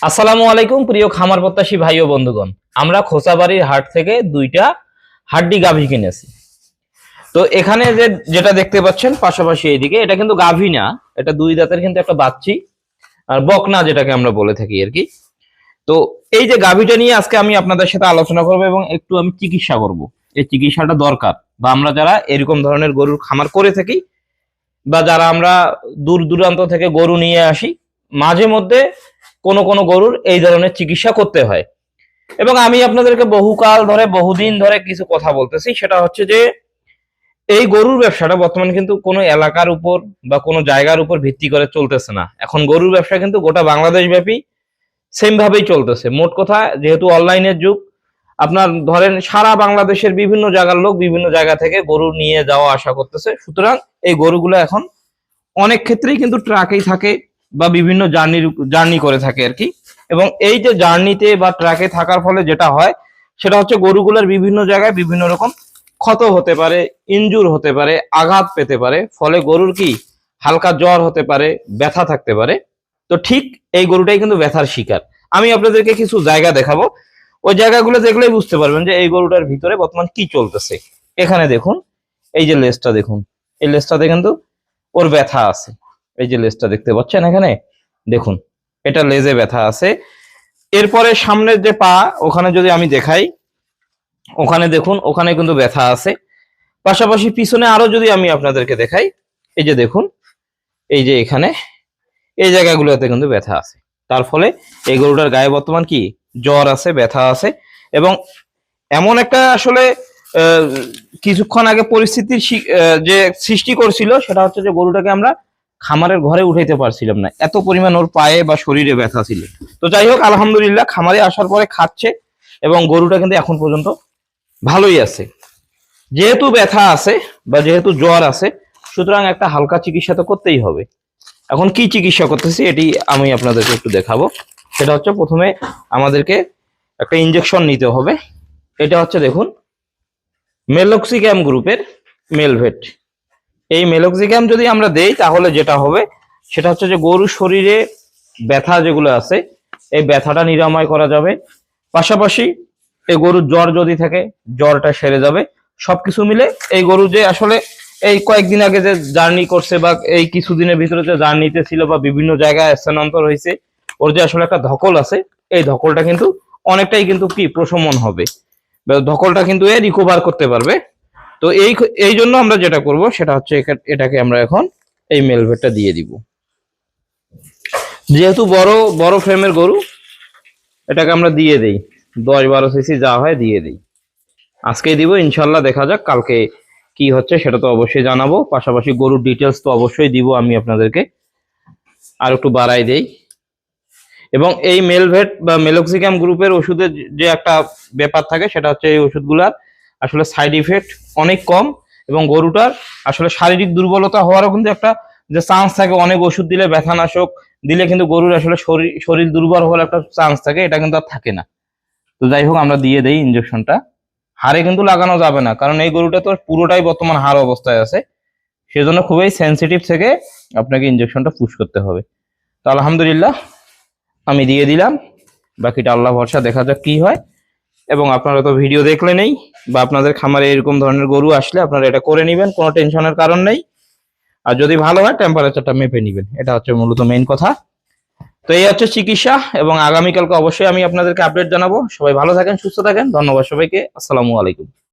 আসসালামু আলাইকুম প্রিয় খামার প্রত্যাশী ভাই ও বন্ধুগণ। আমরা খোসাবাড়ির হাট থেকে দুইটা হাড্ডি গাভী কিনেছি। তো এখানে যেটা দেখতে পাচ্ছেন পাশাপাশি এইদিকে, এটা কিন্তু গাভী না, এটা দুই দাঁতের কিন্তু একটা বাচ্চি আর বকনা যেটাকে আমরা বলে থাকি আর কি। তো এই যে গাভীটা নিয়ে আজকে আমি আপনাদের সাথে আলোচনা করব এবং একটু আমি চিকিৎসা করব। এই চিকিৎসাটা দরকার, বা আমরা যারা এরকম ধরনের গরুর খামার করে থাকি, বা যারা আমরা দূর দূরান্ত থেকে গরু নিয়ে আসি, মাঝে মধ্যে কোনো কোনো গরুর এই ধরনের চিকিৎসা করতে হয়। এবং আমি আপনাদেরকে বহুকাল ধরে বহুদিন ধরে কিছু কথা বলতেছি, সেটা হচ্ছে যে এই গরুর ব্যবসাটা বর্তমানে কিন্তু কোনো এলাকার উপর বা কোনো জায়গার উপর ভিত্তি করে চলতেছে না। এখন গরুর ব্যবসা কিন্তু গোটা বাংলাদেশ ব্যাপী সেম ভাবেই চলতেছে। মোট কথা, যেহেতু অনলাইনের যুগ, আপনার ধরেন সারা বাংলাদেশের বিভিন্ন জায়গার লোক বিভিন্ন জায়গা থেকে গরু নিয়ে যাওয়া আসা করতেছে। সুতরাং এই গরুগুলো এখন অনেক ক্ষেত্রেই কিন্তু ট্রাকেই থাকে বা বিভিন্ন জার্নি করে থাকে আর কি। এবং এই যে জার্নিতে বা ট্রাকে থাকার ফলে যেটা হয় সেটা হচ্ছে গরুগুলোর বিভিন্ন জায়গায় বিভিন্ন রকম ক্ষত হতে পারে, ইনজুর হতে পারে, আঘাত পেতে পারে। ফলে গরুর কি হালকা জ্বর হতে পারে, ব্যথা থাকতে পারে। তো ঠিক এই গরুটাই কিন্তু ব্যথার শিকার। আমি আপনাদেরকে কিছু জায়গা দেখাবো, ওই জায়গাগুলো দেখলেই বুঝতে পারবেন যে এই গরুটার ভিতরে বর্তমান কি চলতেছে। এখানে দেখুন, এই যে লেজটা দেখুন, এই লেজটাতে কিন্তু ওর ব্যথা আছে। এই যে লেজটা দেখতে পাচ্ছেন এখানে দেখুন, এটা লেজে ব্যথা আছে। এরপরে সামনের যে পা, ওখানে যদি আমি দেখাই, ওখানে দেখুন, ওখানে কিন্তু ব্যথা আছে। পাশাপাশি পিছনে আরো যদি আমি আপনাদেরকে দেখাই, এই যে দেখুন, এই যে এখানে এই জায়গাগুলোতে কিন্তু ব্যথা আছে। তার ফলে এই গরুটার গায়ে বর্তমান কি জ্বর আছে, ব্যথা আছে। এবং এমন একটা আসলে কিছুক্ষণ আগে পরিস্থিতির যে সৃষ্টি করছিল, সেটা হচ্ছে যে গরুটাকে আমরা খামারের ঘরে উঠাইতে পারছিলাম না, এত পরিমাণ ওর পায়ে বা শরীরে ব্যথা ছিল। তো যাই হোক, আলহামদুলিল্লাহ খামারে আসার পরে খাচ্ছে এবং গরুটা কিন্তু এখন পর্যন্ত ভালোই আছে। যেহেতু ব্যথা আছে বা যেহেতু জ্বর আছে, সুতরাং একটা হালকা চিকিৎসা তো করতেই হবে। এখন কি চিকিৎসা করতেছি এটি আমি আপনাদেরকে একটু দেখাবো। সেটা হচ্ছে, প্রথমে আমাদেরকে একটা ইনজেকশন নিতে হবে। এটা হচ্ছে দেখুন, মেলক্সিক্যাম গ্রুপের মেলভেট। এই মেলক্সিক্যাম যদি আমরা দেই তাহলে যেটা হবে সেটা হচ্ছে যে গরুর শরীরে ব্যথা যেগুলো আছে এই ব্যথাটা নিরাময় করা যাবে। পাশাপাশি এই গরুর জ্বর যদি থাকে, জ্বরটা সেরে যাবে। সবকিছু মিলে এই গরু যে আসলে এই কয়েকদিন আগে যে জার্নি করছে বা এই কিছুদিনের ভিতরে যে জার্নিতে ছিল বা বিভিন্ন জায়গায় স্থানান্তর হয়েছে, ওর যে আসলে একটা ধকল আছে, এই ধকলটা কিন্তু অনেকটাই কিন্তু কি প্রশমন হবে, ধকলটা কিন্তু এ রিকভার করতে পারবে। তো এই জন্য আমরা যেটা করব সেটা হচ্ছে এটাকে আমরা এখন এই মেলভেটটা দিয়ে দিব। যেহেতু বড় বড় ফ্রেমের গরু, এটাকে আমরা দিয়ে দেই, 10-12 সিসি যা হয় দিয়ে দেই। আজকেই দিব, ইনশাল্লাহ দেখা যাক কালকে কি হচ্ছে সেটা তো অবশ্যই জানাবো। পাশাপাশি গরুর ডিটেলস তো অবশ্যই দিব আমি আপনাদেরকে, আর একটু বাড়াই দেই। এবং এই মেলভেট বা মেলক্সিক্যাম গ্রুপের ওষুধের যে একটা ব্যাপার থাকে, সেটা হচ্ছে এই ওষুধগুলার আসলে সাইড ইফেক্ট অনেক কম। এবং গরুটার আসলে শারীরিক দুর্বলতা হওয়ারও কিন্তু একটা যে চান্স থাকে, অনেক ওষুধ দিলে, ব্যথানাশক দিলে কিন্তু গরুর আসলে শরীর দুর্বল হওয়ার একটা চান্স থাকে, এটা কিন্তু আর থাকে না। তো যাই হোক, আমরা দিয়ে দেই ইনজেকশনটা। হাড়ে কিন্তু লাগানো যাবে না, কারণ এই গরুটা তো পুরোটাই বর্তমান হাড় অবস্থায় আছে, সেজন্য খুবই সেন্সিটিভ থেকে আপনাকে ইনজেকশনটা পুশ করতে হবে। তো আলহামদুলিল্লাহ আমি দিয়ে দিলাম, বাকিটা আল্লাহ ভরসা, দেখা যাক কি হয়। এবং আপনারা তো ভিডিও দেখলে নেই, বা আপনাদের খামারে এরকম ধরনের গরু আসলে আপনারা এটা করে নেবেন, কোনো টেনশনের কারণ নেই। আর যদি ভালো হয় টেম্পারেচারটা মেপে নেবেন, এটা হচ্ছে মূলত মেইন কথা। তো এই হচ্ছে চিকিৎসা, এবং আগামীকালকে অবশ্যই আমি আপনাদেরকে আপডেট জানাবো। সবাই ভালো থাকেন, সুস্থ থাকেন, ধন্যবাদ সবাইকে, আসসালামু আলাইকুম।